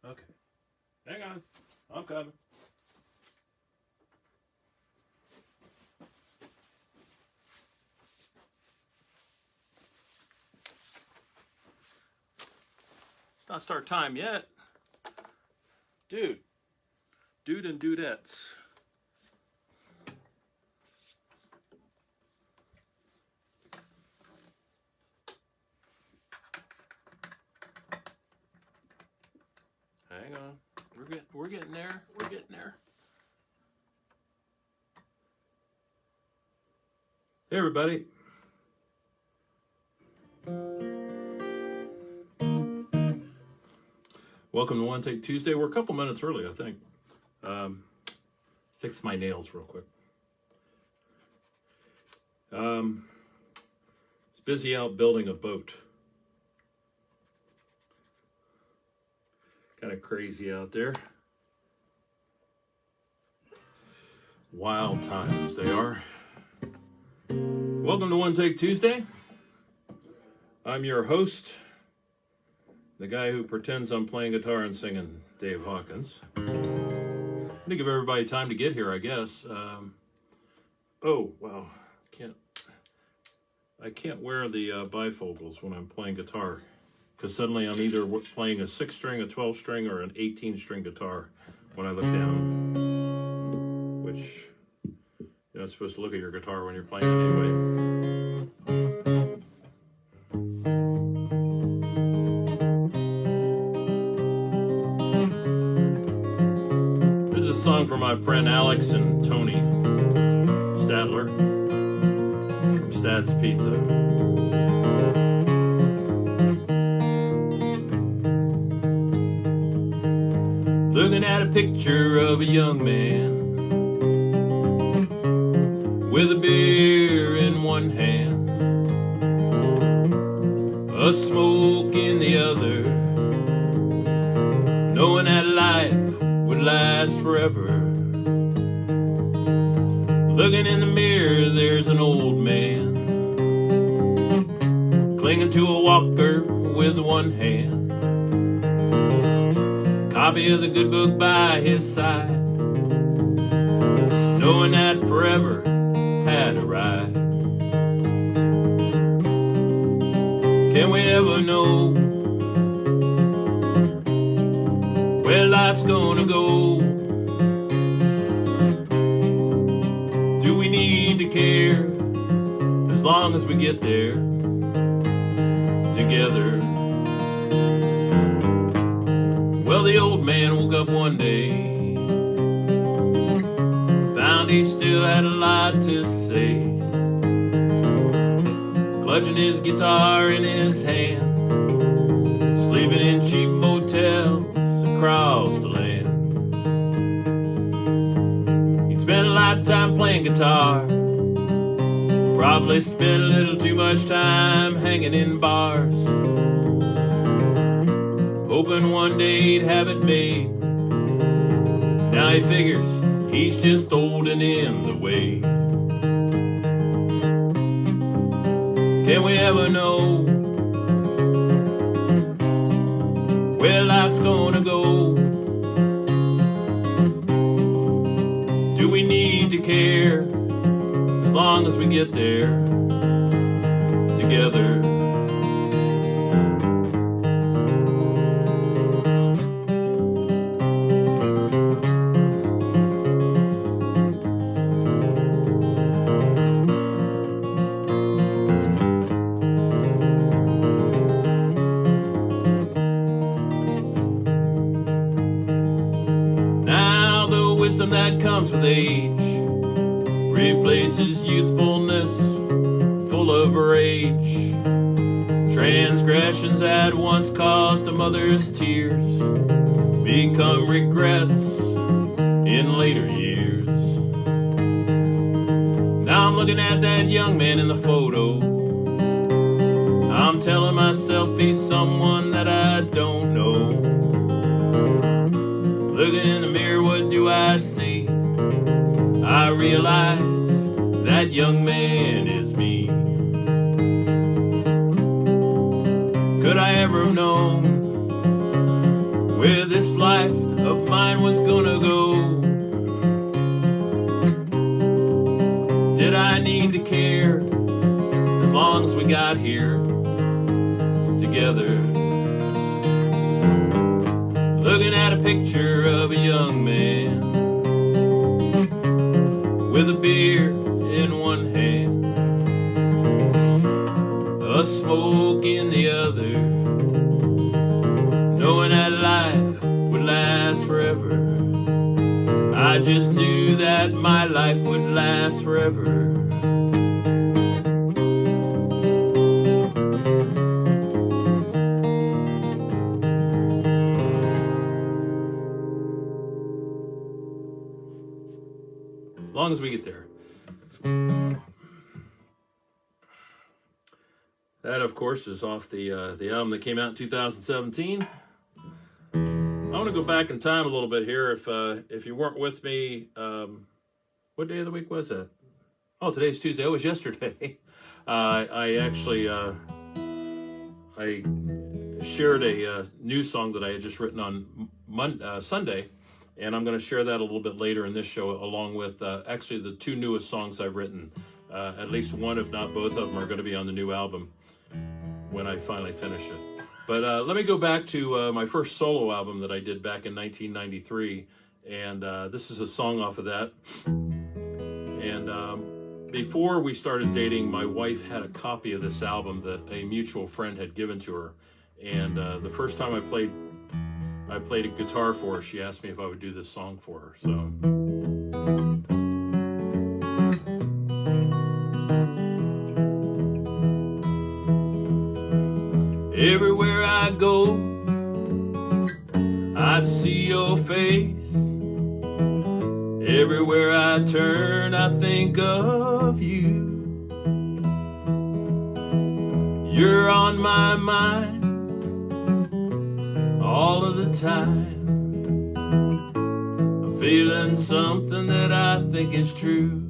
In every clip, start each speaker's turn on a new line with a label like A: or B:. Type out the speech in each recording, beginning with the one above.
A: Okay. Hang on. I'm coming. It's not start time yet. Dude and dudettes. Hang on. We're getting there. We're getting there. Hey everybody. Welcome to One Take Tuesday. We're a couple minutes early, I think. Fix my nails real quick. It's busy out building a boat. Kind of crazy out there. Wild times they are. Welcome to One Take Tuesday. I'm your host, the guy who pretends I'm playing guitar and singing, Dave Hawkins. I'm gonna give everybody time to get here, I guess. Oh wow, I can't wear the bifocals when I'm playing guitar, because suddenly I'm either playing a 6-string, a 12-string, or an 18-string guitar when I look down, which you're not supposed to look at your guitar when you're playing it anyway. This is a song for my friend Alex and Tony Stadler from Stad's Pizza. Looking at a picture of a young man with a beer in one hand, a smoke in the other, knowing that life would last forever. Looking in the mirror, there's an old man clinging to a walker with one hand, copy of the good book by his side, knowing that forever had arrived. Can we ever know where life's gonna go? Do we need to care as long as we get there together? Well, the old man woke up one day, found he still had a lot to say, clutching his guitar in his hand, sleeping in cheap motels across the land. He spent a lifetime playing guitar, probably spent a little too much time hanging in bars, hoping one day he'd have it made. Now he figures he's just old and in the way. Can we ever know where life's gonna go? Do we need to care as long as we get there together? That comes with age replaces youthfulness full of rage. Transgressions that once caused a mother's tears become regrets in later years. Now I'm looking at that young man in the photo, I'm telling myself he's someone that I don't know. Looking in the mirror, what do I see? I realize that young man is me. Could I ever have known where this life of mine was gonna go. Did I need to care as long as we got here together? Looking at a picture of a young man with a beer in one hand, a smoke in the other, knowing that life would last forever. I just knew that my life would last forever. As long as we get there. That, of course, is off the album that came out in 2017. I want to go back in time a little bit here. If you weren't with me, what day of the week was that? Oh, today's Tuesday. It was yesterday. I actually I shared a new song that I had just written on Sunday, and I'm going to share that a little bit later in this show, along with actually the two newest songs I've written. At least one, if not both of them, are going to be on the new album when I finally finish it. But let me go back to my first solo album that I did back in 1993, and this is a song off of that. And before we started dating, my wife had a copy of this album that a mutual friend had given to her, and the first time I played a guitar for her, she asked me if I would do this song for her. So. Everywhere I go, I see your face. Everywhere I turn, I think of you. You're on my mind all of the time. I'm feeling something that I think is true.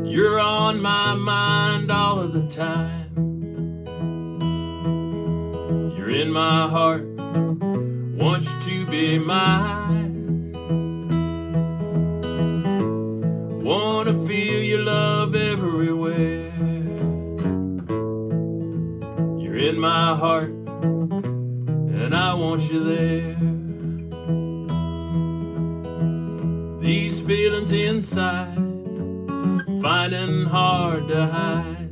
A: You're on my mind all of the time. You're in my heart, want you to be mine. Wanna feel your love everywhere. You're in my heart, and I want you there. These feelings inside, finding hard to hide,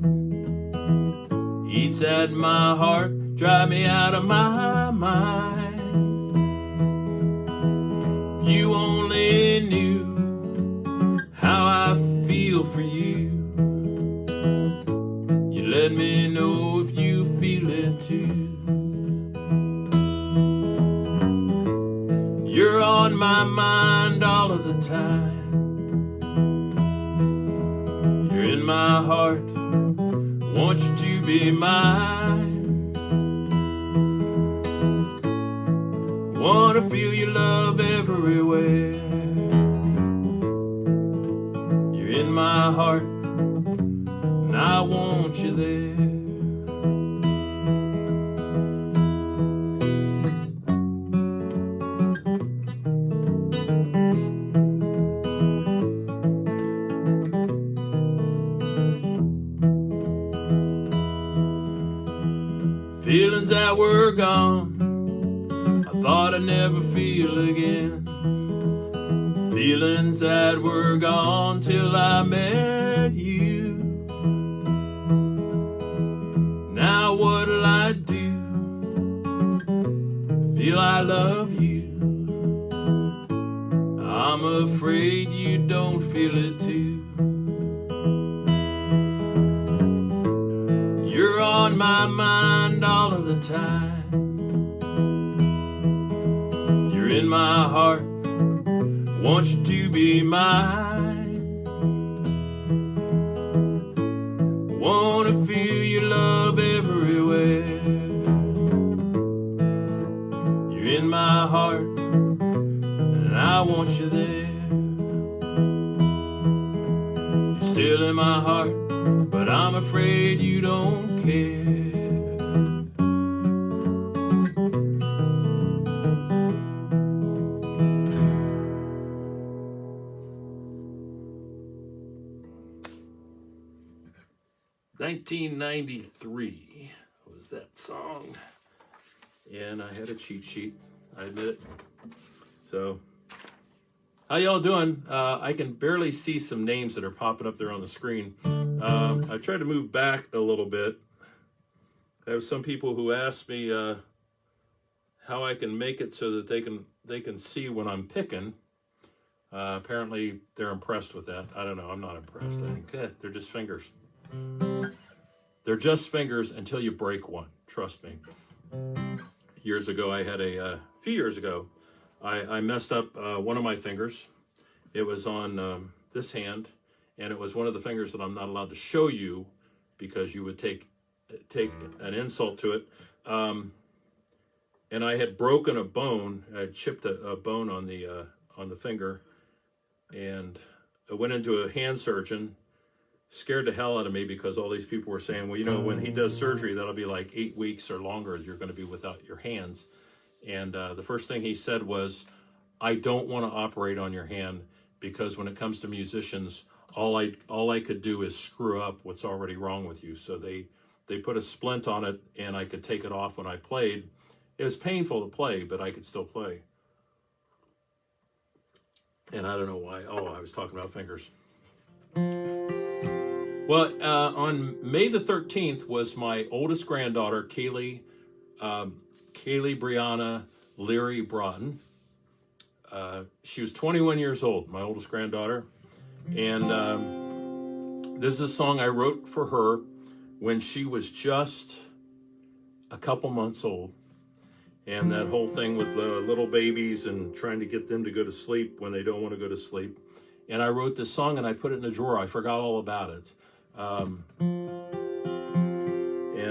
A: eats at my heart, drive me out of my mind. You only knew how I feel for you. You let me know if you feel it too. You're on my mind all of the time. In my heart, want you to be mine. Wanna feel your love everywhere. You're in my heart, and I want you there. Feelings that were gone, I thought I'd never feel again. Feelings that were gone till I met you. Now what'll I do? Feel I love you. I'm afraid you don't feel it too. You're on my mind all of the time. You're in my heart, want you to be mine. Wanna feel your love everywhere. You're in my heart, and I want you there. You're still in my heart, but I'm afraid you don't care. 1993 was that song. And I had a cheat sheet, I admit it. So, how y'all doing? I can barely see some names that are popping up there on the screen. I tried to move back a little bit. I have some people who ask me how I can make it so that they can see when I'm picking. Apparently, they're impressed with that. I don't know. I'm not impressed. I think they're just fingers. They're just fingers until you break one. Trust me. Years ago, I had a few years ago, I messed up one of my fingers. It was on this hand, and it was one of the fingers that I'm not allowed to show you because you would take an insult to it. And I had broken a bone. I had chipped a bone on the finger, and I went into a hand surgeon. Scared the hell out of me because all these people were saying, well, you know, when he does surgery, that'll be like 8 weeks or longer. You're going to be without your hands. And the first thing he said was, I don't want to operate on your hand because when it comes to musicians, all I could do is screw up what's already wrong with you. So they put a splint on it, and I could take it off when I played. It was painful to play, but I could still play. And I don't know why. Oh, I was talking about fingers. Well, on May the 13th was my oldest granddaughter, Kaylee Brianna Leary Broughton. She was 21 years old, my oldest granddaughter. And this is a song I wrote for her when she was just a couple months old. And that whole thing with the little babies and trying to get them to go to sleep when they don't want to go to sleep. And I wrote this song and I put it in a drawer. I forgot all about it. And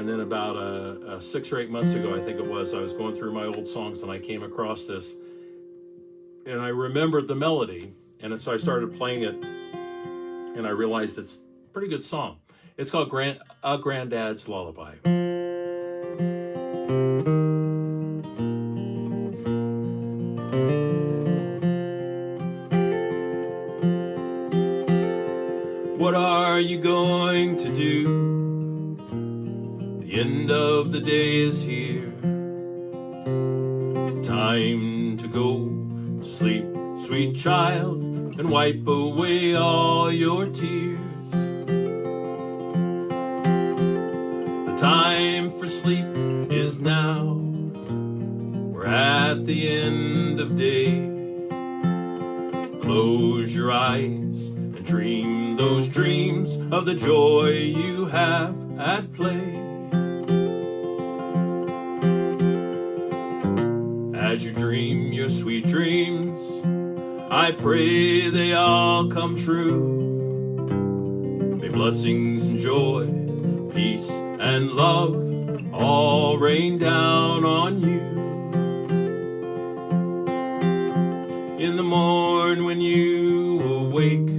A: then about 6 or 8 months ago, I think it was, I was going through my old songs and I came across this. And I remembered the melody. And so I started playing it. And I realized it's a pretty good song. It's called A Granddad's Lullaby. What are you going to do? The end of the day is here. Time to go to sleep, sweet child, and wipe away all your tears. The time for sleep is now. We're at the end of day. Close your eyes and dream those dreams of the joy you have at play. As you dream your sweet dreams, I pray they all come true. May blessings and joy, peace and love all rain down on you. In the morn when you awake,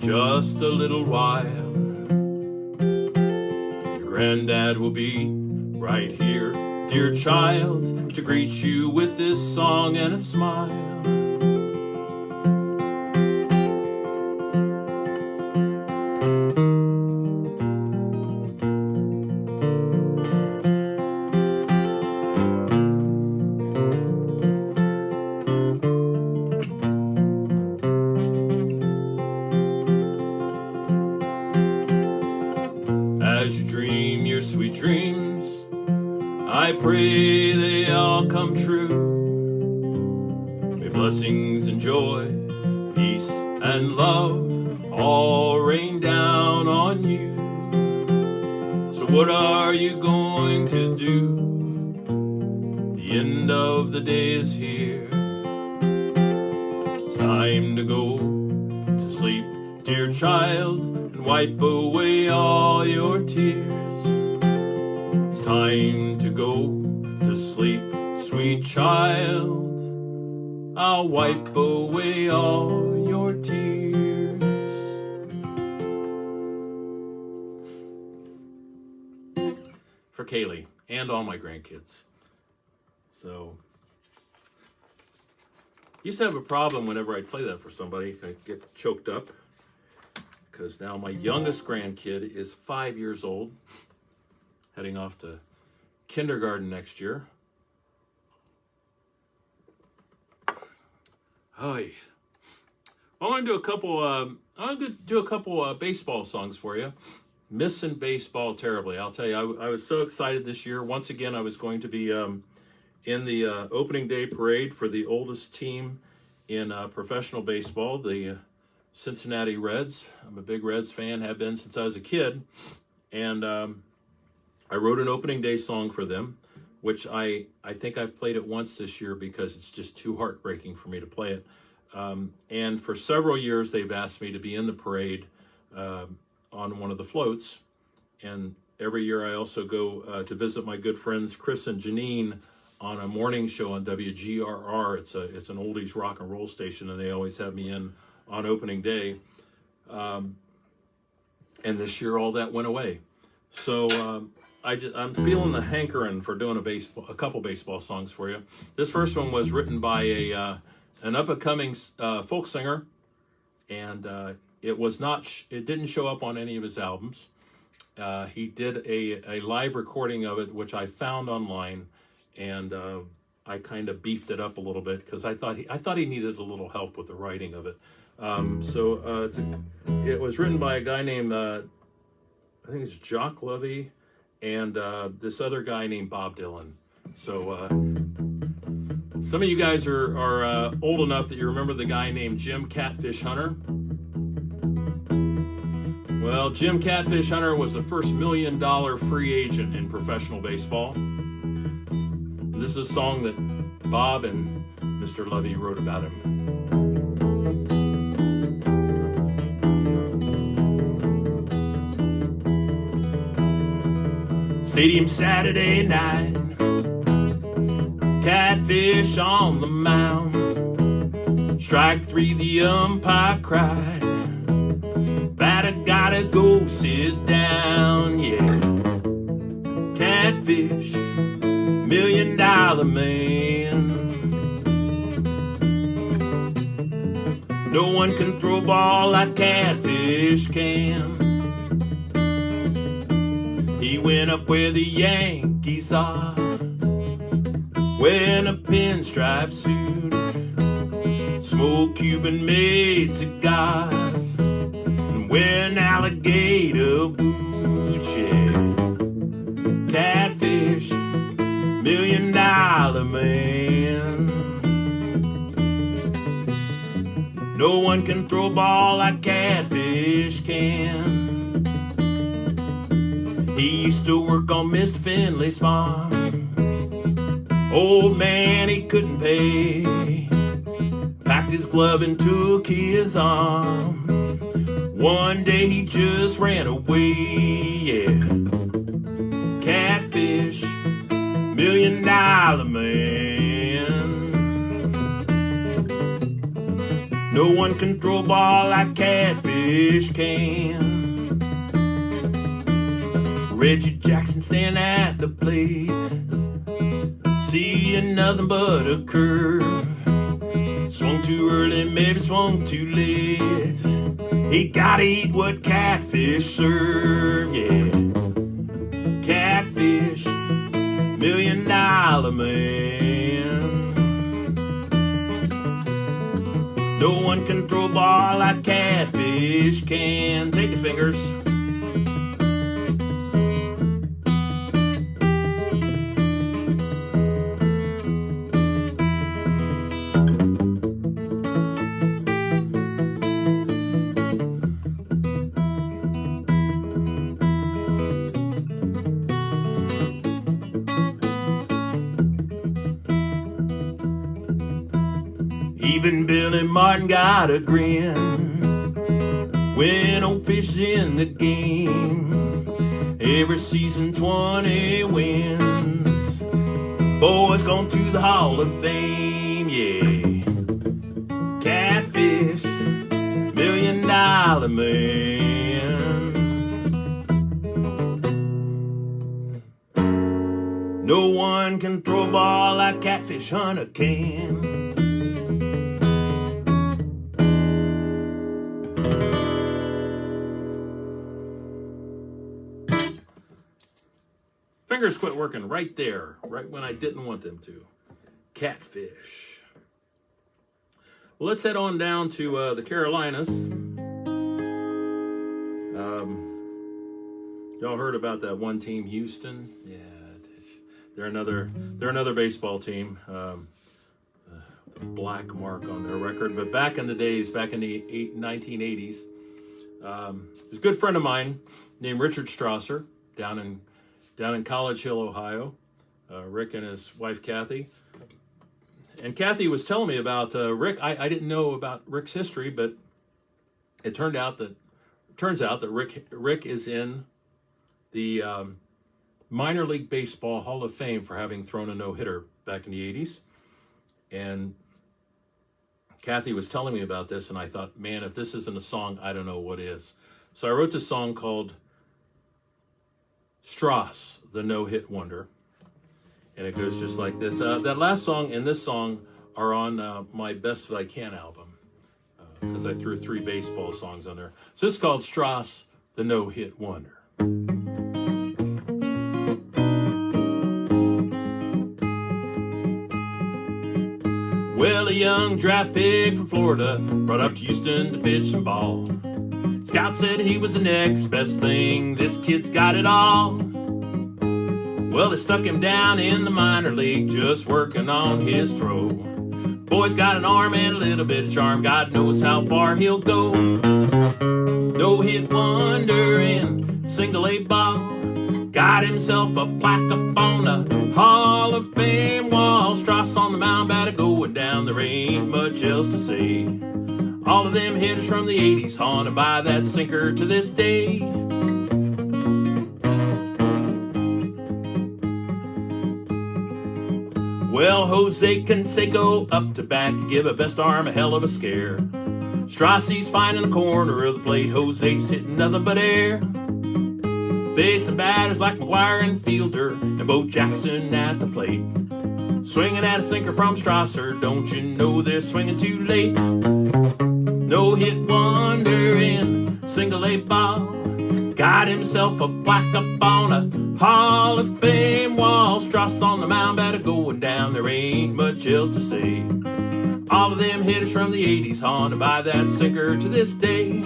A: just a little while, your granddad will be right here, dear child, to greet you with this song and a smile. As you dream your sweet dreams, I pray they all come true. May blessings and joy, peace and love all rain down on you. So what are you going to do? The end of the day is here. It's time to go to sleep, dear child, and wipe away all your tears. It's time to go to sleep, sweet child. I'll wipe away all your tears. For Kaylee and all my grandkids. So, I used to have a problem whenever I play that for somebody. I get choked up because now my youngest grandkid is 5 years old, heading off to kindergarten next year. Hi. I want to do a couple. I'm going to do a couple baseball songs for you. Missing baseball terribly. I'll tell you, I was so excited this year. Once again, I was going to be in the opening day parade for the oldest team in professional baseball, the Cincinnati Reds. I'm a big Reds fan, have been since I was a kid. And I wrote an opening day song for them, which I think I've played it once this year because it's just too heartbreaking for me to play it. And for several years, they've asked me to be in the parade on one of the floats. And every year I also go to visit my good friends Chris and Janine on a morning show on WGRR. It's an oldies rock and roll station, and they always have me in on opening day. And this year all that went away. So I'm feeling the hankering for doing a couple baseball songs for you. This first one was written by an up-and-coming folk singer, and it didn't show up on any of his albums. He did a live recording of it, which I found online, and I kind of beefed it up a little bit because I thought he needed a little help with the writing of it. It was written by a guy named I think it's Jacques Levy, and this other guy named Bob Dylan. So some of you guys are old enough that you remember the guy named Jim Catfish Hunter. Well, Jim Catfish Hunter was the first $1 million free agent in professional baseball. This is a song that Bob and Mr. Levy wrote about him. Stadium Saturday night, Catfish on the mound. Strike three, the umpire cried, batter gotta go sit down, yeah. Catfish, $1 million man. No one can throw a ball like Catfish can. He went up where the Yankees are, wearing a pinstripe suit, smoked Cuban-made cigars, and wearing alligator boots, yeah. Catfish, $1 million man. No one can throw a ball like Catfish can. He used to work on Mr. Finley's farm. Old man, he couldn't pay. Packed his glove and took his arm. One day he just ran away, yeah. Catfish, $1 million man. No one can throw a ball like Catfish can. Reggie Jackson stand at the plate, seeing nothing but a curve. Swung too early, maybe swung too late. He gotta eat what Catfish serve, yeah. Catfish, $1 million man. No one can throw a ball like Catfish can. Take your fingers. Even Billy Martin got a grin when old Fish is in the game. Every season 20 wins. Boys gone to the Hall of Fame, yeah. Catfish, $1 million man. No one can throw a ball like Catfish Hunter can. Fingers quit working right there, right when I didn't want them to. Catfish. Well, let's head on down to the Carolinas. Y'all heard about that one team, Houston? Yeah, they're another baseball team. Black mark on their record. But back in the days, back in the 1980s, there's a good friend of mine named Richard Strasser down in College Hill, Ohio. Rick and his wife Kathy. And Kathy was telling me about Rick. I didn't know about Rick's history, but it turns out that Rick is in the Minor League Baseball Hall of Fame for having thrown a no-hitter back in the 80s. And Kathy was telling me about this, and I thought, man, if this isn't a song, I don't know what is. So I wrote this song called STRASS, the No-Hit Wonder. And it goes just like this. That last song and this song are on my Best That I Can album, because I threw 3 baseball songs on there. So this is called STRASS, the No-Hit Wonder. Well, a young draft pick from Florida brought up to Houston to pitch some ball. Scout said he was the next best thing. This kid's got it all. Well, they stuck him down in the minor league, just working on his throw. Boy's got an arm and a little bit of charm. God knows how far he'll go. No-hit wonder in single-A ball. Got himself a plaque up on the Hall of Fame wall. Strass on the mound, batted going down. There ain't much else to say. All of them hitters from the 80s haunted by that sinker to this day. Well, Jose Canseco up to bat could give a best arm a hell of a scare. Strassi's fine in the corner of the plate. Jose's hitting nothing but air. Facing batters like McGuire and Fielder and Bo Jackson at the plate. Swinging at a sinker from Strasser, don't you know they're swinging too late? No-hit wonder in single-A ball. Got himself a plaque up on a Hall of Fame wall. Strass on the mound, batted going down. There ain't much else to say. All of them hitters from the 80s haunted by that sinker to this day.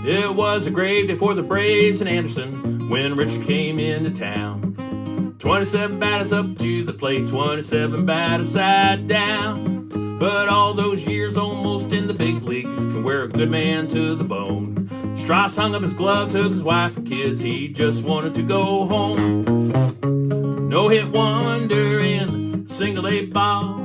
A: It was a great day for the Braves and Anderson when Richard came into town. 27 batters up to the plate, 27 batters side down. But all those years almost in the big leagues can wear a good man to the bone. Strass hung up his glove, took his wife and kids, he just wanted to go home. No-hit wonder in single-A ball.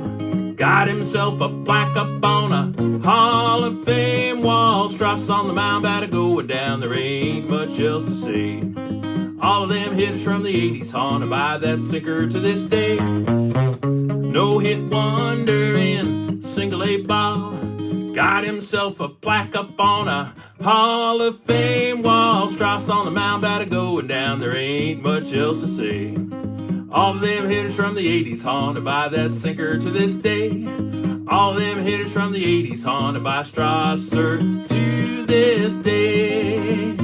A: Got himself a plaque up on a Hall of Fame wall. Strass on the mound, batted going down. There ain't much else to say. All of them hitters from the 80s haunted by that sinker to this day. No-hit wonder in single-A ball. Got himself a plaque up on a Hall of Fame wall. Strass on the mound, batted going down. There ain't much else to say. All of them hitters from the 80s haunted by that sinker to this day. All of them hitters from the 80s haunted by Strasser to this day.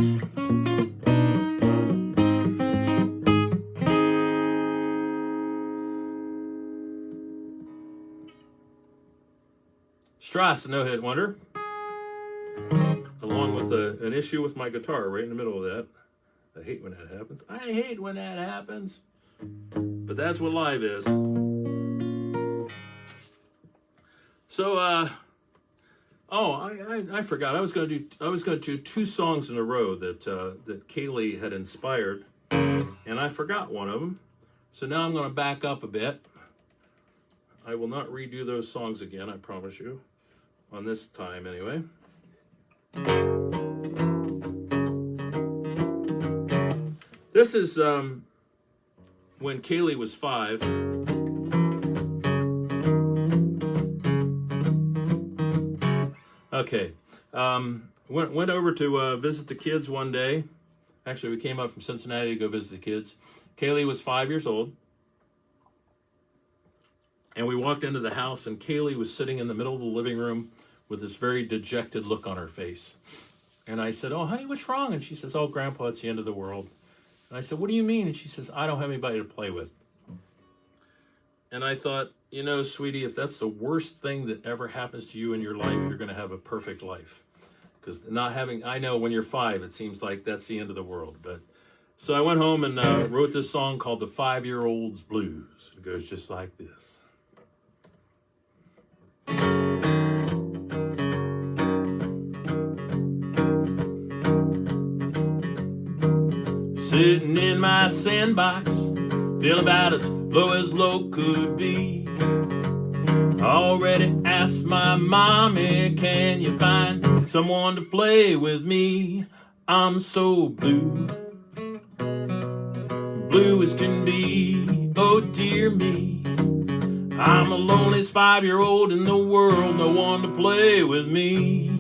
A: Strass, a no-hit wonder. Along with an issue with my guitar right in the middle of that. I hate when that happens. I hate when that happens. But that's what live is. So, I forgot. I was going to do 2 songs in a row that Kaylee had inspired, and I forgot one of them. So now I'm going to back up a bit. I will not redo those songs again, I promise you, on this time anyway. This is when Kaylee was 5. Okay, went over to visit the kids one day Actually, we came up from Cincinnati to go visit the kids. Kaylee was 5 years old. And we walked into the house, and Kaylee was sitting in the middle of the living room with this very dejected look on her face. And I said, "Oh, honey, what's wrong?" And she says, "Oh, Grandpa, it's the end of the world." And I said, "What do you mean?" And she says, "I don't have anybody to play with." And I thought, you know, sweetie, if that's the worst thing that ever happens to you in your life, you're going to have a perfect life. Because not having, I know when you're 5, it seems like that's the end of the world. But so I went home and wrote this song called The 5-Year-Old's Blues. It goes just like this. Sitting in my sandbox, feeling about as low could be. Already asked my mommy, can you find someone to play with me? I'm so blue, blue as can be, oh dear me. I'm the loneliest 5-year-old in the world, no one to play with me.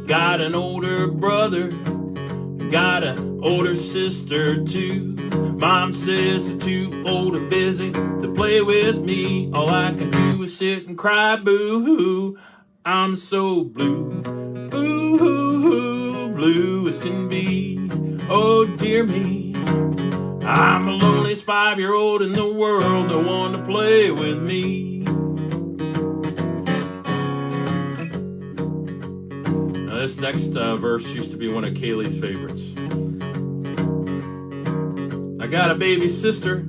A: Got an older brother, got an older sister too. Mom says they're too old and busy to play with me. All I can do is sit and cry, boo-hoo. I'm so blue, boo-hoo, blue as can be, oh dear me. I'm the loneliest 5-year-old in the world, no one to play with me. This next verse used to be one of Kaylee's favorites. I got a baby sister.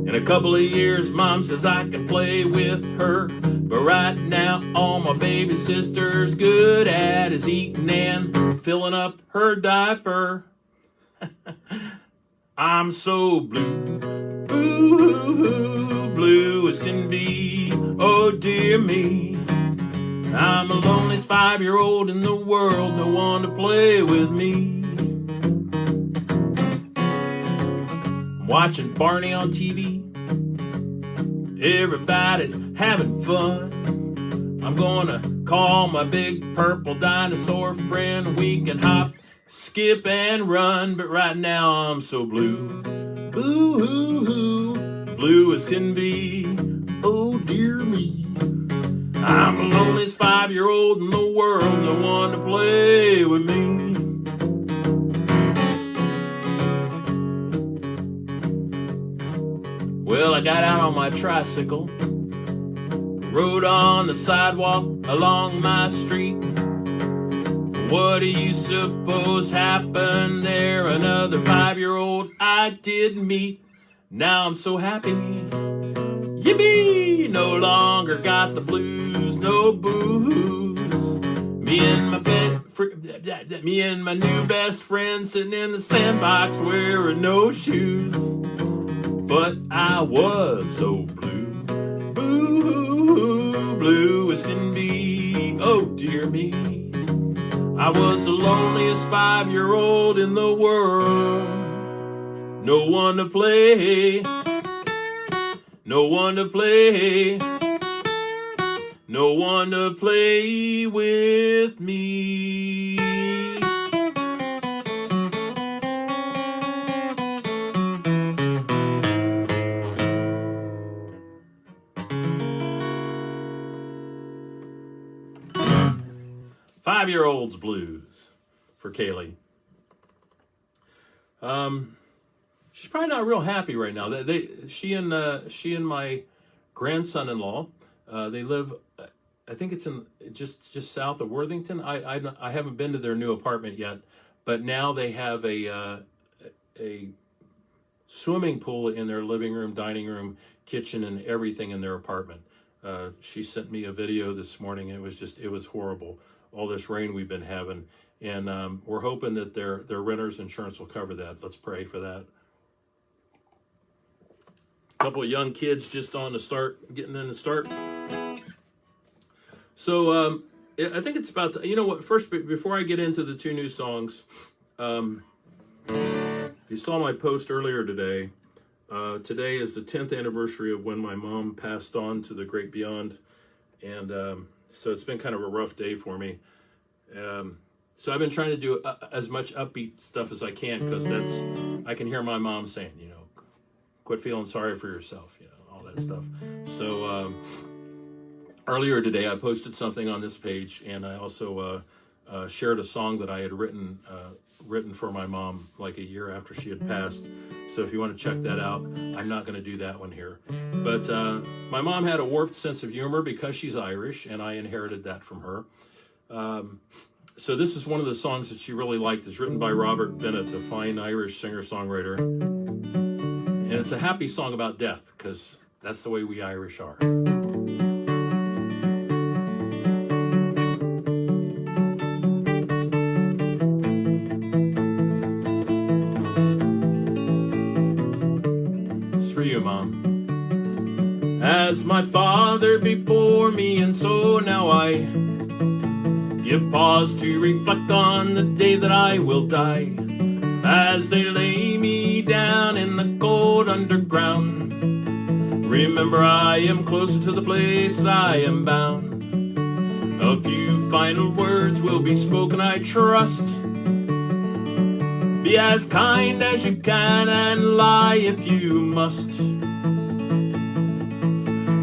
A: In a couple of years, Mom says I can play with her. But right now, all my baby sister's good at is eating and filling up her diaper. I'm so blue, blue, blue as can be, oh dear me. I'm the loneliest 5-year-old in the world, no one to play with me. I'm watching Barney on TV, everybody's having fun. I'm gonna call my big purple dinosaur friend. We can hop, skip, and run, but right now I'm so blue, blue, blue as can be, oh dear me. I'm the loneliest 5-year-old in the world, no one to play with me. Well, I got out on my tricycle, rode on the sidewalk along my street. What do you suppose happened there? Another 5-year-old I did meet. Now I'm so happy. Yippee! No longer got the blues, no booze. Me and my new best friend sitting in the sandbox wearing no shoes. But I was so blue, blue, blue as can be, oh dear me. I was the loneliest 5-year-old in the world. No one to play, no one to play, no one to play with me. Five-year-old's blues for Kaylee. She's probably not real happy right now. She and my grandson-in-law, they live, I think it's in just south of Worthington. I haven't been to their new apartment yet, but now they have a swimming pool in their living room, dining room, kitchen, and everything in their apartment. She sent me a video this morning. And it was horrible. All this rain we've been having, and we're hoping that their renter's insurance will cover that. Let's pray for that. A couple of young kids just on the start, getting in the start. So I think it's about to, you know what, first, before I get into the two new songs, you saw my post earlier today. Today is the 10th anniversary of when my mom passed on to the great beyond, and so it's been kind of a rough day for me. So I've been trying to do as much upbeat stuff as I can, because I can hear my mom saying, you know, quit feeling sorry for yourself, you know, all that stuff. So earlier today I posted something on this page, and I also shared a song that I had written for my mom like a year after she had passed. So if you want to check that out, I'm not going to do that one here. But my mom had a warped sense of humor because she's Irish, and I inherited that from her. So this is one of the songs that she really liked. It's written by Bob Bennett, the fine Irish singer-songwriter. And it's a happy song about death, because that's the way we Irish are. It's for you, Mom. As my father before me, and so now I give pause to reflect on the day that I will die. As they lay me down in the cold underground, remember I am closer to the place that I am bound. A few final words will be spoken, I trust. Be as kind as you can and lie if you must.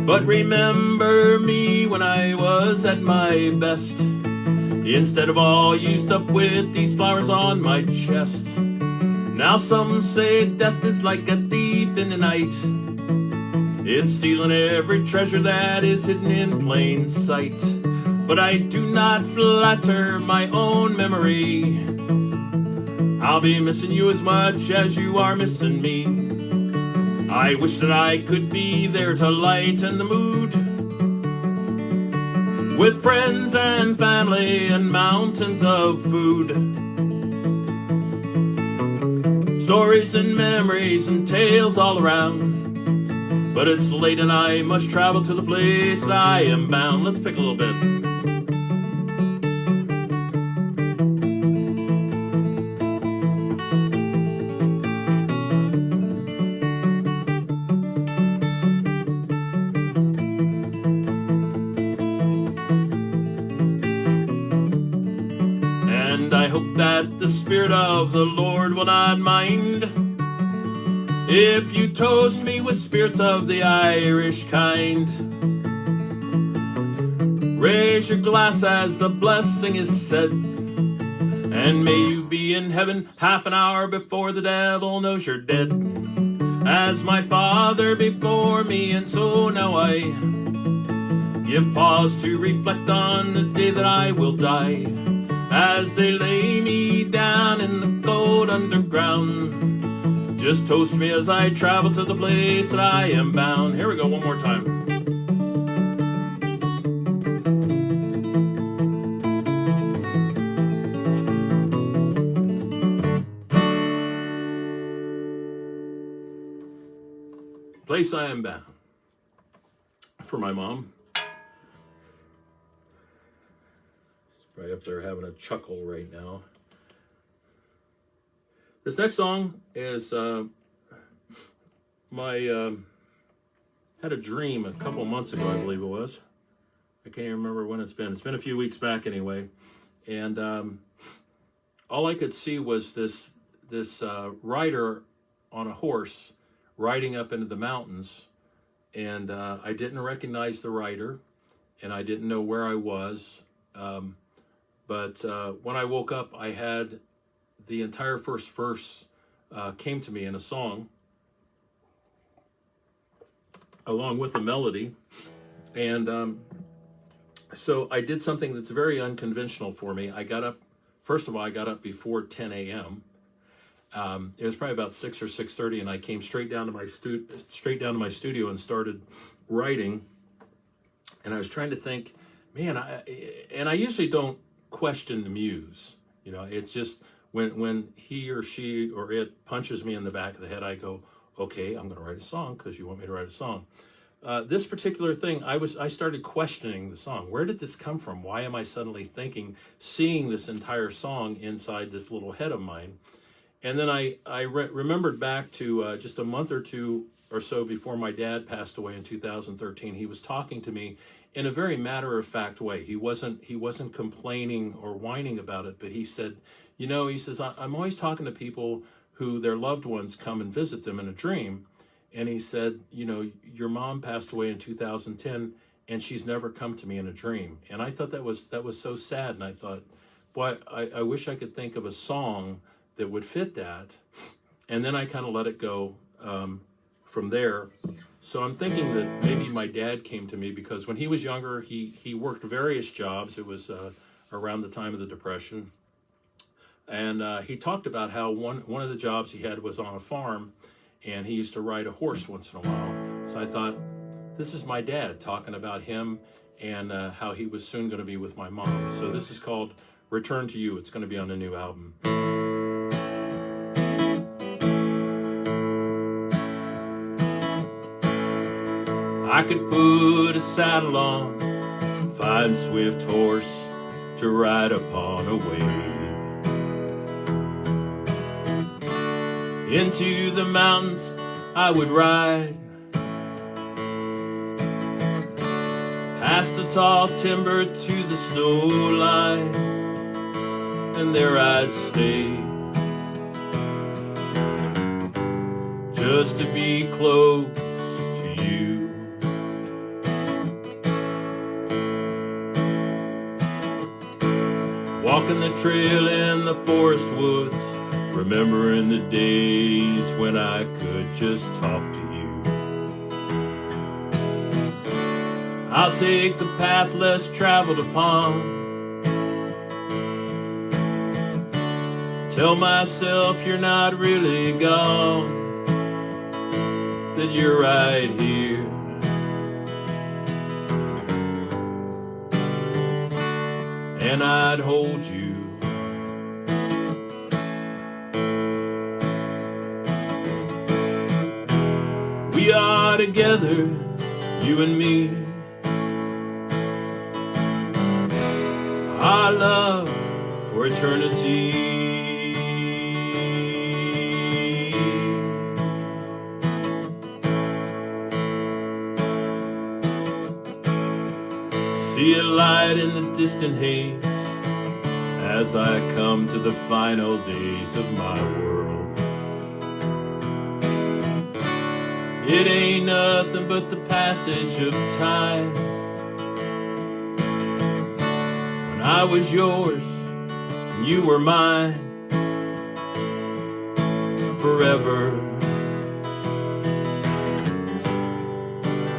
A: But remember me when I was at my best, instead of all used up with these flowers on my chest. Now some say death is like a thief in the night. It's stealing every treasure that is hidden in plain sight. But I do not flatter my own memory. I'll be missing you as much as you are missing me. I wish that I could be there to lighten the mood, with friends and family and mountains of food. Stories and memories and tales all around. But it's late and I must travel to the place that I am bound. Let's pick a little bit. That the Spirit of the Lord will not mind if you toast me with spirits of the Irish kind. Raise your glass as the blessing is said, and may you be in heaven half an hour before the devil knows you're dead. As my father before me, and so now I give pause to reflect on the day that I will die. As they lay me down in the cold underground, just toast me as I travel to the place that I am bound. Here we go, one more time. Place I am bound. For my mom. Right up there having a chuckle right now. This next song is had a dream a couple months ago, I believe it was. I can't even remember when it's been. It's been a few weeks back anyway. And all I could see was this rider on a horse riding up into the mountains. And I didn't recognize the rider, and I didn't know where I was. But when I woke up, I had the entire first verse came to me in a song, along with the melody. And so I did something that's very unconventional for me. I got up, first of all, I got up before 10 a.m. It was probably about 6 or 6:30, and I came straight down to my studio and started writing. And I was trying to think, man, I usually don't question the muse. You know, it's just when he or she or it punches me in the back of the head, I go, okay, I'm going to write a song because you want me to write a song. This particular thing, I started questioning the song. Where did this come from? Why am I suddenly seeing this entire song inside this little head of mine? And then I remembered back to just a month or two or so before my dad passed away in 2013. He was talking to me, in a very matter-of-fact way. He wasn't complaining or whining about it, but he said, you know, he says, I'm always talking to people who their loved ones come and visit them in a dream. And he said, you know, your mom passed away in 2010 and she's never come to me in a dream. And I thought that was so sad. And I thought, boy, I wish I could think of a song that would fit that. And then I kind of let it go from there. So I'm thinking that maybe my dad came to me because when he was younger, he worked various jobs. It was around the time of the Depression. And he talked about how one of the jobs he had was on a farm, and he used to ride a horse once in a while. So I thought, this is my dad talking about him and how he was soon going to be with my mom. So this is called Return to You. It's going to be on a new album. I could put a saddle on, fine swift horse to ride upon away. Into the mountains I would ride, past the tall timber to the snow line, and there I'd stay, just to be close to you. Walking the trail in the forest woods, remembering the days when I could just talk to you. I'll take the path less traveled upon, tell myself you're not really gone, that you're right here. And I'd hold you. We are together, you and me. Our love for eternity. See a light in the distant haze as I come to the final days of my world. It ain't nothing but the passage of time. When I was yours and you were mine forever,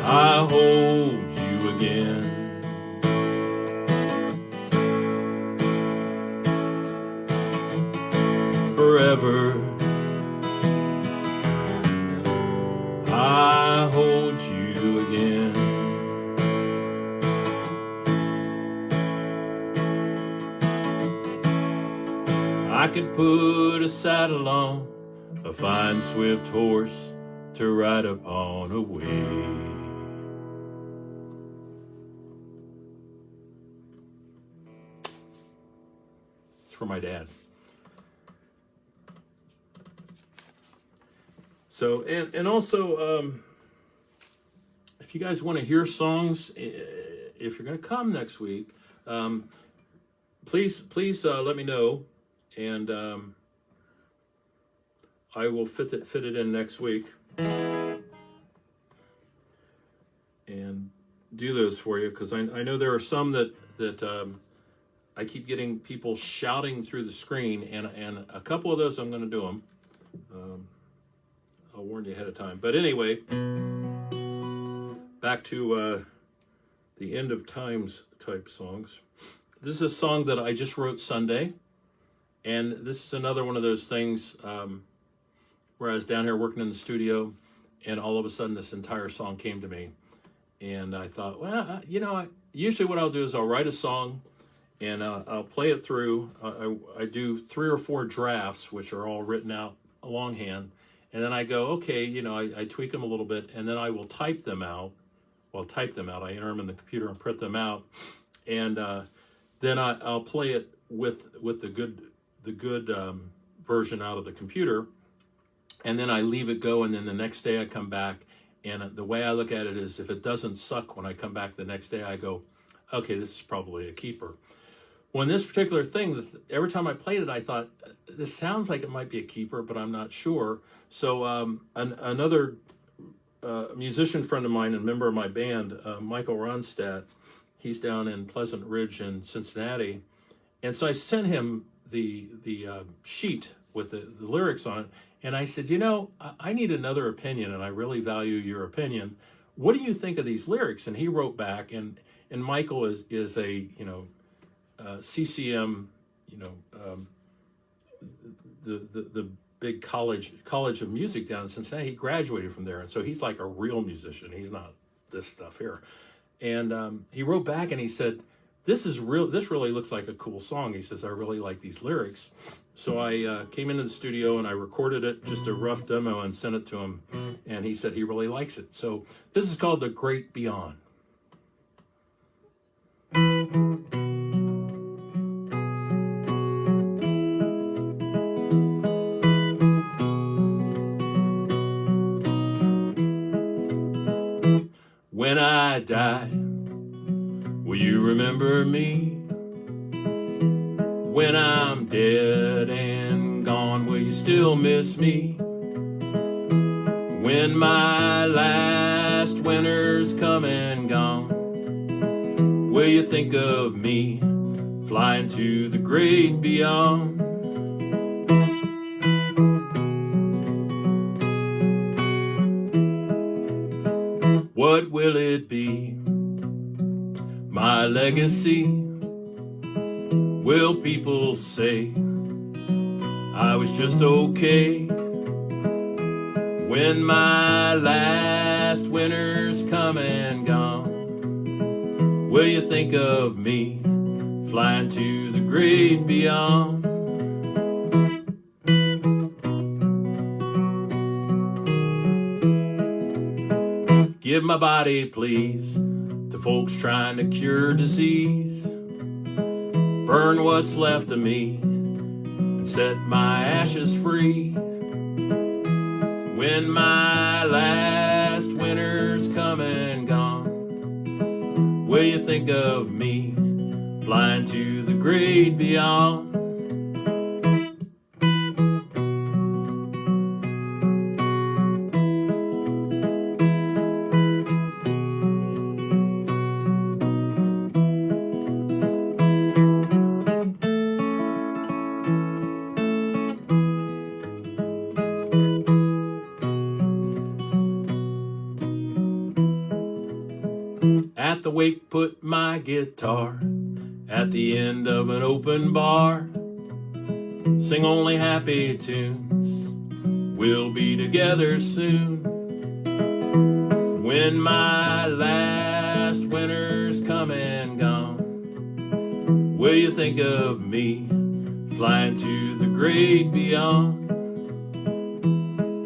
A: I hold you again. Forever, I hold you again. I could put a saddle on a fine swift horse to ride upon away. It's for my dad. So, and also, if you guys want to hear songs, if you're going to come next week, please let me know, and I will fit it in next week and do those for you, because I know there are some that I keep getting people shouting through the screen, and a couple of those I'm going to do them. I'll warn you ahead of time. But anyway, back to the end of times type songs. This is a song that I just wrote Sunday. And this is another one of those things where I was down here working in the studio, and all of a sudden this entire song came to me. And I thought, well, usually what I'll do is I'll write a song and I'll play it through. I do 3 or 4 drafts, which are all written out longhand. And then I go, okay, I tweak them a little bit, and then I will type them out. Well, type them out. I enter them in the computer and print them out. And then I'll play it with the good version out of the computer. And then I leave it go, and then the next day I come back And the way I look at it is, if it doesn't suck when I come back the next day, I go, okay, this is probably a keeper. Well, in this particular thing, every time I played it, I thought, this sounds like it might be a keeper, but I'm not sure. So another musician friend of mine and member of my band, Michael Ronstadt, he's down in Pleasant Ridge in Cincinnati. And so I sent him the sheet with the lyrics on it. And I said, you know, I need another opinion, and I really value your opinion. What do you think of these lyrics? And he wrote back, and Michael is a, you know, CCM, you know, the big college of music down in Cincinnati. He graduated from there, and so he's like a real musician. He's not this stuff here. And he wrote back and he said, this really looks like a cool song. He says, I really like these lyrics. So I came into the studio and I recorded it, just a rough demo, and sent it to him. And he said he really likes it. So this is called The Great Beyond. When I die, will you remember me? When I'm dead and gone, will you still miss me? When my last winter's come and gone, will you think of me flying to the great beyond? What will it be? My legacy? Will people say I was just okay? When my last winter's come and gone, will you think of me flying to the great beyond? Give my body, please, to folks trying to cure disease. Burn what's left of me and set my ashes free. When my last winter's come and gone, will you think of me flying to the great beyond? At the wake, put my guitar at the end of an open bar. Sing only happy tunes, we'll be together soon. When my last winter's come and gone, will you think of me flying to the great beyond?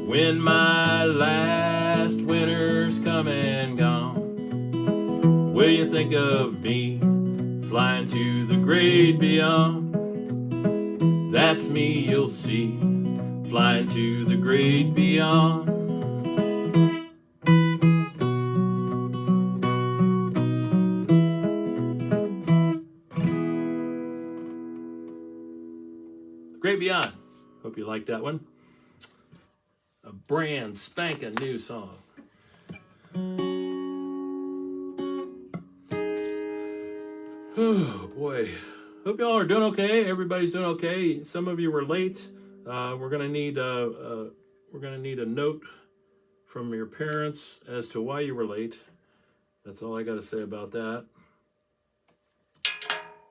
A: When my last winter's come and gone, will you think of me flying to the great beyond? That's me you'll see, flying to the great beyond. Great Beyond. Hope you like that one. A brand spanking new song. Oh boy, hope y'all are doing okay. Everybody's doing okay. Some of you were late. We're gonna need a note from your parents as to why you were late. That's all I got to say about that.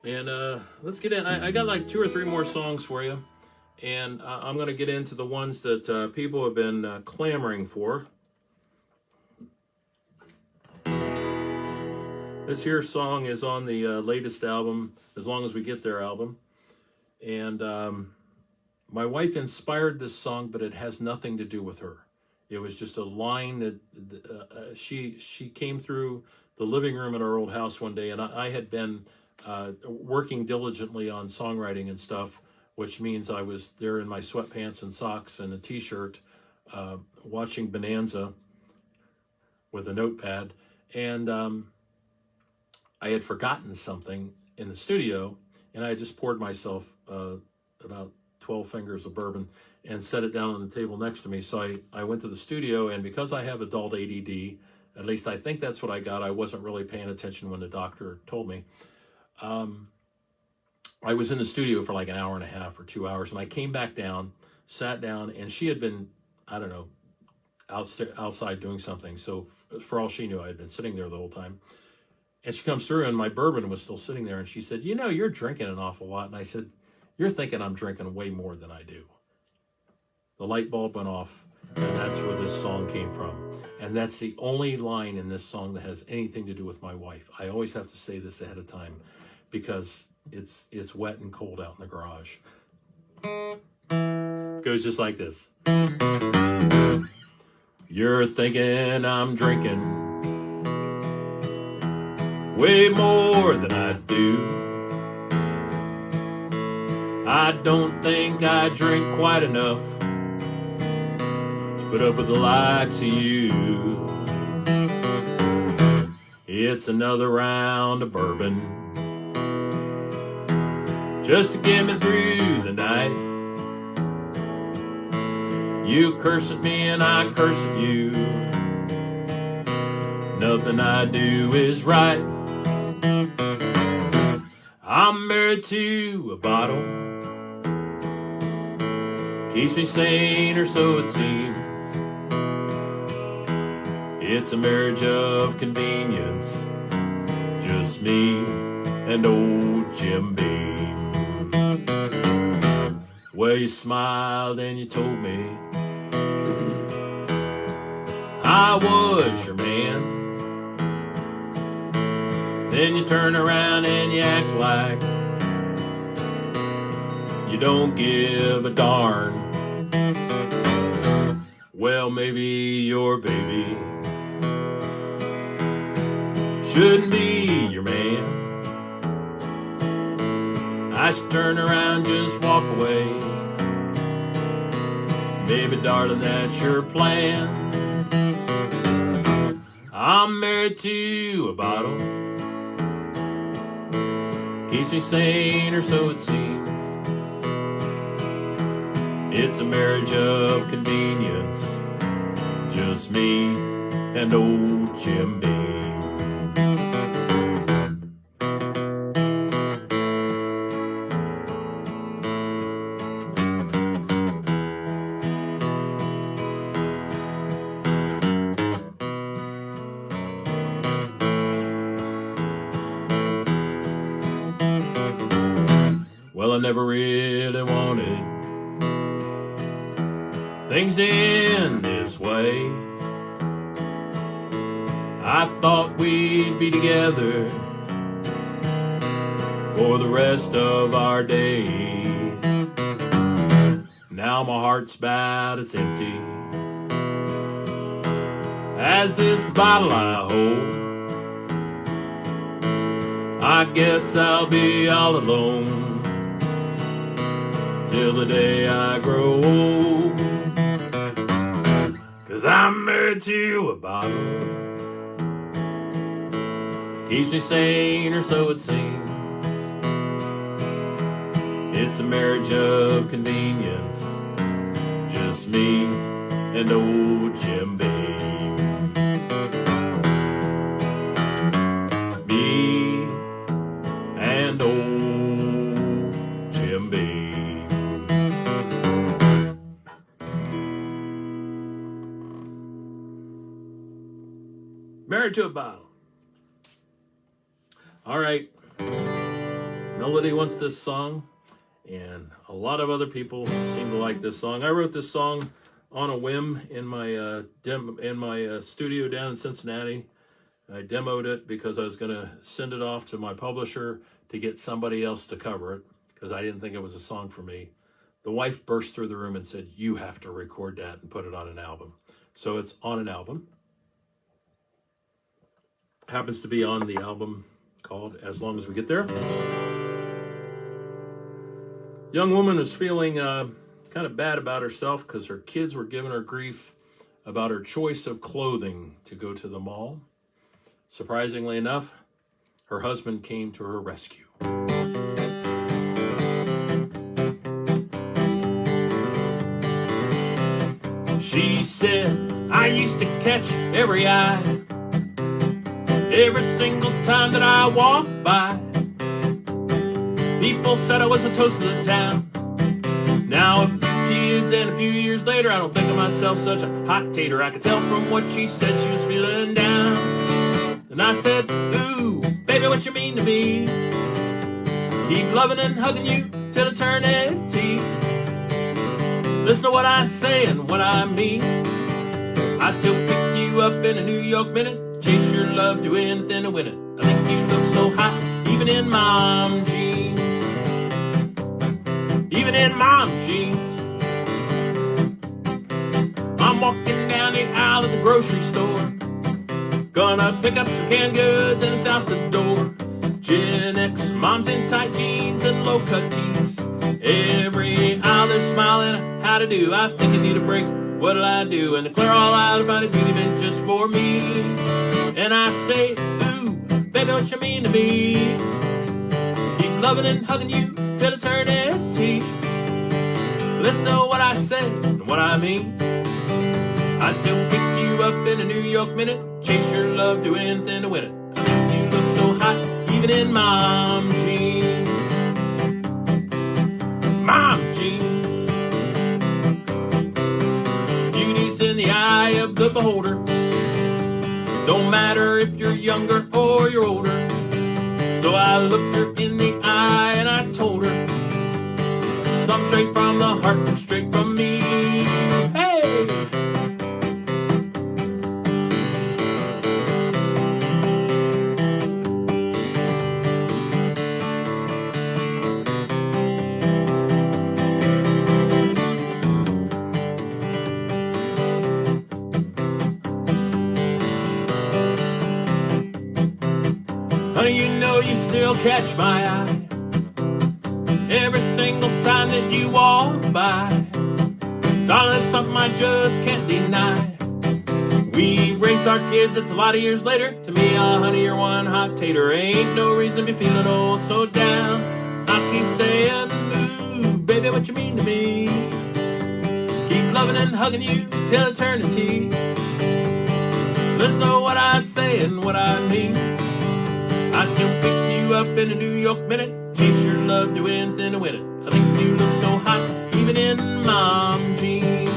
A: And let's get in. I got like 2 or 3 more songs for you, and I'm gonna get into the ones that people have been clamoring for. This here song is on the latest album, As Long As We Get There album. And my wife inspired this song, but it has nothing to do with her. It was just a line that she came through the living room at our old house one day, and I had been working diligently on songwriting and stuff, which means I was there in my sweatpants and socks and a t-shirt watching Bonanza with a notepad, and I had forgotten something in the studio, and I just poured myself about 12 fingers of bourbon and set it down on the table next to me. So I went to the studio, and because I have adult ADD, at least I think that's what I got. I wasn't really paying attention when the doctor told me. I was in the studio for like an hour and a half or 2 hours, and I came back down, sat down, and she had been, I don't know, outside doing something. So for all she knew, I had been sitting there the whole time. And she comes through, and my bourbon was still sitting there, and she said, you know, you're drinking an awful lot. And I said, you're thinking I'm drinking way more than I do. The light bulb went off, and that's where this song came from. And that's the only line in this song that has anything to do with my wife. I always have to say this ahead of time because it's wet and cold out in the garage. Goes just like this. You're thinking I'm drinking way more than I do. I don't think I drink quite enough to put up with the likes of you. It's another round of bourbon just to get me through the night. You curse at me and I curse at you. Nothing I do is right. I'm married to a bottle, keeps me sane, or so it seems. It's a marriage of convenience, just me and old Jim Beam. Well, you smiled and you told me I was your man. Then you turn around and you act like you don't give a darn. Well, maybe your baby shouldn't be your man. I should turn around, just walk away. Baby, darling, that's your plan. I'm married to a bottle, keeps me sane, or so it seems. It's a marriage of convenience, just me and old Jim Beam. Well, I never really wanted things to end this way. I thought we'd be together for the rest of our days. Now my heart's about as empty as this bottle I hold. I guess I'll be all alone till the day I grow old. 'Cause I'm married to a bottle, keeps me sane, or so it seems. It's a marriage of convenience, just me and old Jim Beam. Me and old Jim Beam. Married to a bottle. All right. Melody wants this song, and a lot of other people seem to like this song. I wrote this song on a whim in my studio down in Cincinnati. I demoed it because I was going to send it off to my publisher to get somebody else to cover it because I didn't think it was a song for me. The wife burst through the room and said, "You have to record that and put it on an album." So it's on an album. Happens to be on the album called As Long As We Get There. Young woman was feeling kind of bad about herself because her kids were giving her grief about her choice of clothing to go to the mall. Surprisingly enough, her husband came to her rescue. She said, I used to catch every eye, every single time that I walked by. People said I was a toast of the town. Now a few kids and a few years later, I don't think of myself such a hot tater. I could tell from what she said she was feeling down. And I said, ooh, baby, what you mean to me? Keep loving and hugging you till eternity. Listen to what I say and what I mean. I still pick you up in a New York minute, chase your love, do anything to win it. I think you look so hot, even in mom jeans. Even in mom jeans. I'm walking down the aisle at the grocery store, gonna pick up some canned goods and it's out the door. Gen X, moms in tight jeans and low-cut tees. Every aisle they're smiling, how to do. I think I need a break, what'll I do? And declare all out to find a beauty event just for me. And I say, ooh, baby, what you mean to me? Keep loving and hugging you till eternity. Listen to what I say and what I mean. I still pick you up in a New York minute, chase your love, do anything to win it. I think you look so hot, even in mom jeans. Mom jeans. Beauty's in the eye of the beholder. Don't matter if you're younger or you're older. So I looked her in the eye and I told her, some straight from the heart, straight from me. Hey! Honey, you know you still catch my eye every single time that you walk by. Darling, it's something I just can't deny. We raised our kids, it's a lot of years later. To me, honey, you're one hot tater. Ain't no reason to be feeling oh so down. I keep saying, ooh, baby, what you mean to me? Keep loving and hugging you till eternity. Listen to what I say and what I mean. I still pick you up in a New York minute, chase your love, do anything to win it. I think you look so hot, even in mom jeans.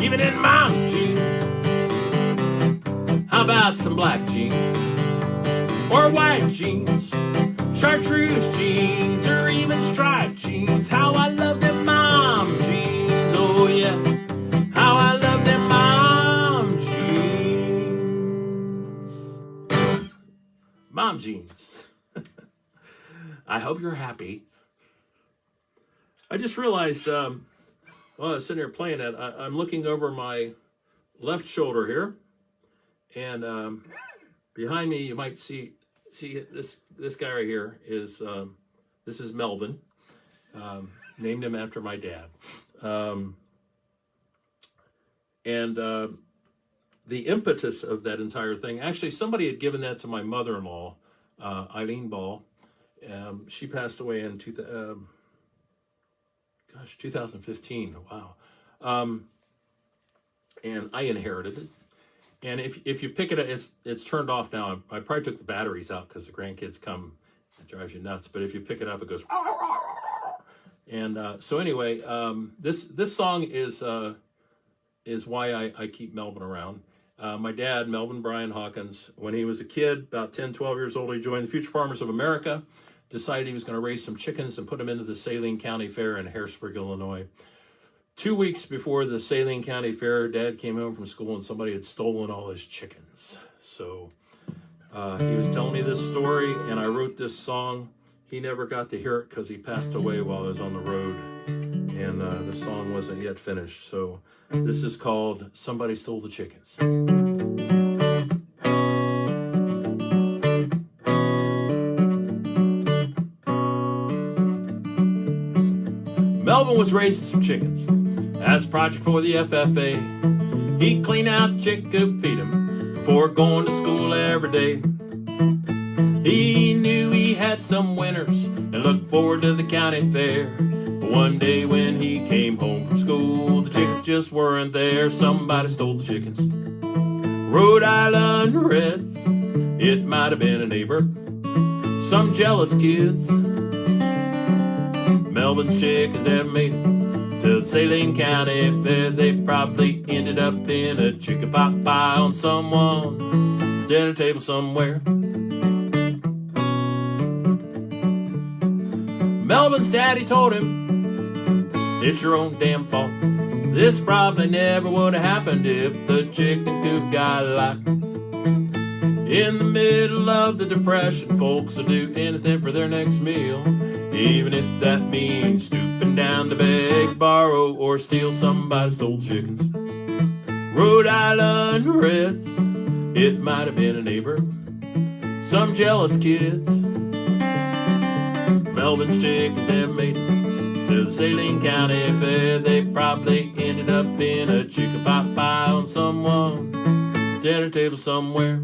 A: Even in mom jeans. How about some black jeans? Or white jeans? Chartreuse jeans? Or even striped jeans? How I love them mom jeans. Oh yeah. How I love them mom jeans. Mom jeans. I hope you're happy. I just realized, while I was sitting here playing it, I'm looking over my left shoulder here, and behind me you might see this guy right here is this is Melvin. Named him after my dad, and the impetus of that entire thing. Actually, somebody had given that to my mother-in-law, Eileen Ball. She passed away in 2015. Wow. And I inherited it. And if you pick it up, it's turned off now. I probably took the batteries out because the grandkids come. It drives you nuts. But if you pick it up, it goes. And so anyway, this song is why I keep Melvin around. My dad, Melvin Brian Hawkins, when he was a kid, about 10, 12 years old, he joined the Future Farmers of America, decided he was going to raise some chickens and put them into the Saline County Fair in Harrisburg, Illinois. 2 weeks before the Saline County Fair, Dad came home from school and somebody had stolen all his chickens. So he was telling me this story, and I wrote this song. He never got to hear it because he passed away while I was on the road, and the song wasn't yet finished. So this is called Somebody Stole the Chickens. Melvin was raising some chickens. as a project for the FFA. He'd clean out the chick coop, feed him before going to school every day. He knew he had some winners and looked forward to the county fair. But one day when he came home from school, the chickens just weren't there. Somebody stole the chickens. Rhode Island Reds, it might have been a neighbor. Some jealous kids. Melvin's chickens never made it to the Saline County Fair. They probably ended up in a chicken pot pie on someone's dinner table somewhere. Melvin's daddy told him, it's your own damn fault. This probably never would have happened if the chicken coop got locked. In the middle of the Depression, folks will do anything for their next meal, even if that means stooping down to beg, borrow, or steal somebody's stole chickens. Rhode Island Reds, it might have been a neighbor. Some jealous kids. Melvin's chickens never made it to the Saline County Fair. They probably ended up in a chicken pot pie on someone's dinner table somewhere.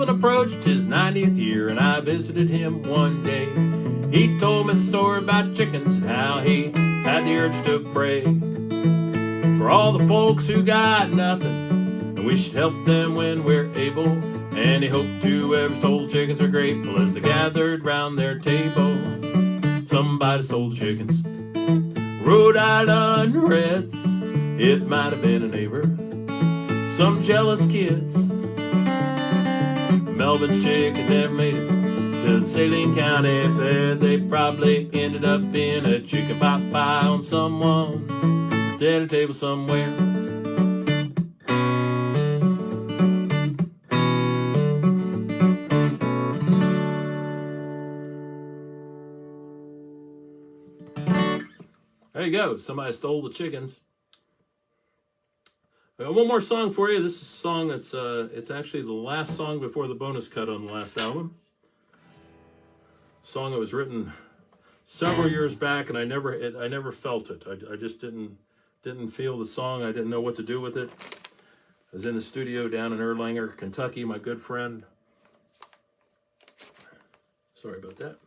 A: Approached his 90th year, and I visited him one day. He told me the story about chickens and how he had the urge to pray for all the folks who got nothing, and we should help them when we're able. And he hoped whoever stole chickens are grateful as they gathered round their table. Somebody stole the chickens. Rhode Island Reds, it might have been a neighbor. Some jealous kids. Melvin's chickens never made it to the Saline County Fair. They probably ended up in a chicken pot pie on someone's dinner table somewhere. There you go. Somebody stole the chickens. One more song for you. This is a song that's it's actually the last song before the bonus cut on the last album. A song that was written several years back, and I never felt it. I just didn't feel the song. I didn't know what to do with it. I was in the studio down in Erlanger, Kentucky. My good friend, sorry about that,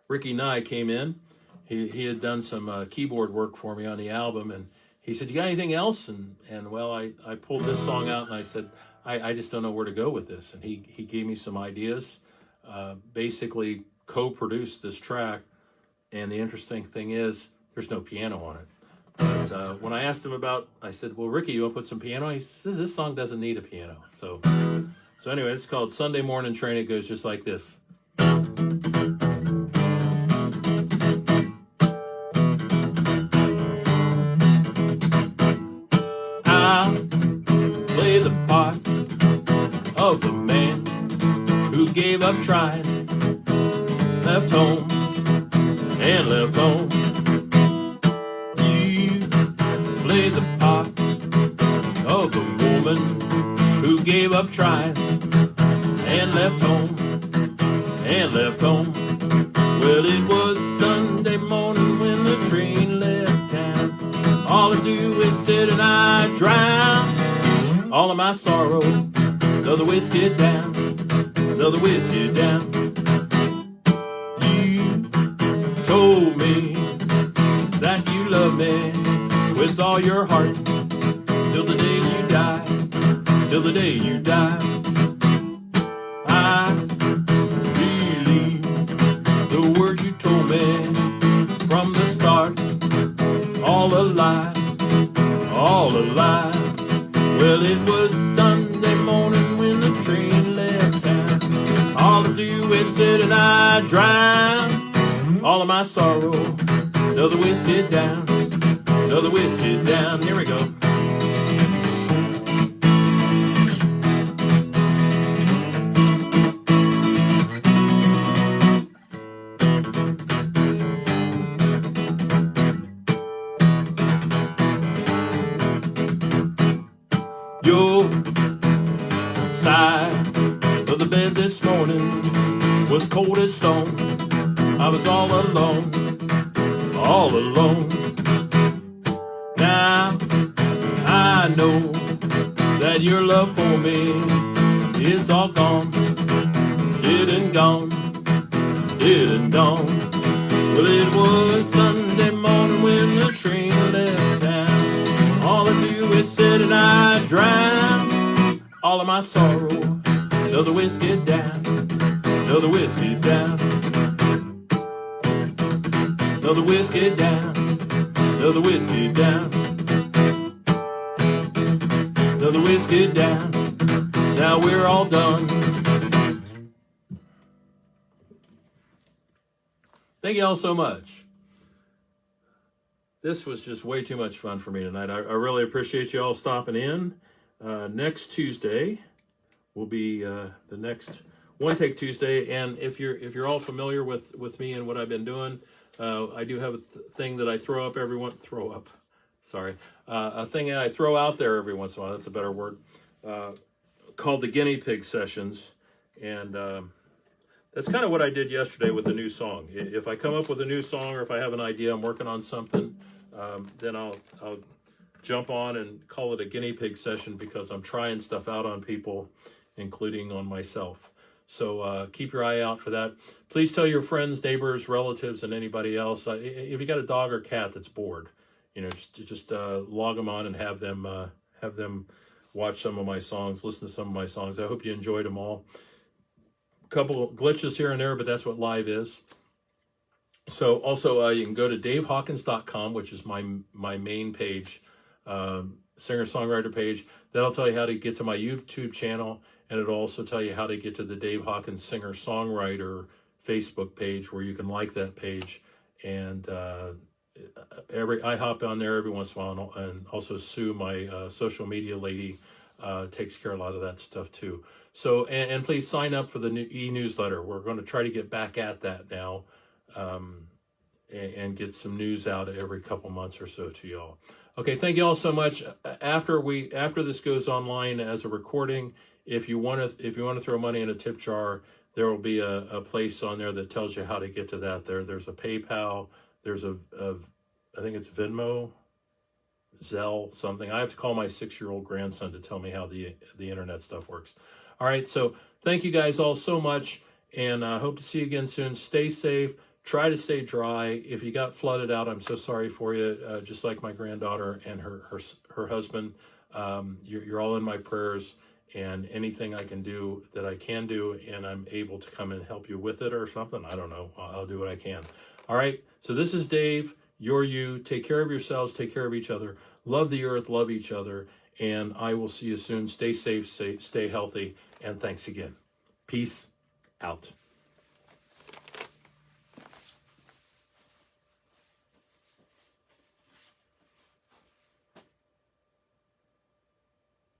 A: Ricky Nye came in. He had done some keyboard work for me on the album, and he said, you got anything else? And well, I pulled this song out, and I said, I just don't know where to go with this. And he gave me some ideas, basically co-produced this track. And the interesting thing is, there's no piano on it. But when I asked him about, I said, well, Ricky, you want to put some piano? He says, this song doesn't need a piano. So anyway, it's called Sunday Morning Train. It goes just like this. The part of the man who gave up trying, left home and left home. You play the part of the woman who gave up trying and left home and left home. Well, it was Sunday morning when the train left town. All I do is sit and I drown all of my sorrow, throw the whiskey down, throw the whiskey down. You told me that you love me with all your heart, till the day you die, till the day you die. I believe the words you told me from the start, all a lie, all a lie. Well, it was Sunday morning when the train left town. All I do is sit and I drown all of my sorrow, throw the whiskey down, throw the whiskey down. Here we go. cold as stone. I was all alone, all alone. Now I know that your love for me is all gone, dead and gone, dead and gone. Well, it was Sunday morning when the train left town. All I do is sit and I drown all of my sorrow. Till the whiskey down, till the whiskey down, till the whiskey down, till the whiskey down, till the whiskey down. Now we're all done. Thank you all so much. This was just way too much fun for me tonight. I really appreciate you all stopping in. Next Tuesday will be the next One Take Tuesday, and if you're all familiar with me and what I've been doing, I do have a thing that I throw up every once. A thing that I throw out there every once in a while. That's a better word. Called the Guinea Pig Sessions, and that's kind of what I did yesterday with a new song. If I come up with a new song, or if I have an idea, I'm working on something, then I'll jump on and call it a guinea pig session, because I'm trying stuff out on people, including on myself. So keep your eye out for that. Please tell your friends, neighbors, relatives, and anybody else. If you got a dog or cat that's bored, just log them on and have them watch some of my songs, listen to some of my songs. I hope you enjoyed them all. A couple of glitches here and there, but that's what live is. So also you can go to davehawkins.com, which is my main page, singer-songwriter page. That'll tell you how to get to my YouTube channel, and it'll also tell you how to get to the Dave Hawkins singer-songwriter Facebook page, where you can like that page. And I hop on there every once in a while, and also Sue, my social media lady, takes care of a lot of that stuff too. So, and please sign up for the new e-newsletter. We're going to try to get back at that now, and get some news out every couple months or so to y'all. Okay, thank you all so much. After this goes online as a recording, if you want to throw money in a tip jar, there will be a place on there that tells you how to get to that. There's a PayPal. There's I think it's Venmo, ZELLE, something. I have to call my 6-year-old grandson to tell me how the internet stuff works. All right, so thank you guys all so much, and I hope to see you again soon. Stay safe. Try to stay dry. If you got flooded out, I'm so sorry for you. Just like my granddaughter and her husband, you're all in my prayers. And anything I can do that I can do, and I'm able to come and help you with it or something, I don't know. I'll do what I can. All right. So this is Dave. You're you. Take care of yourselves. Take care of each other. Love the earth. Love each other. And I will see you soon. Stay safe. Stay healthy. And thanks again. Peace out.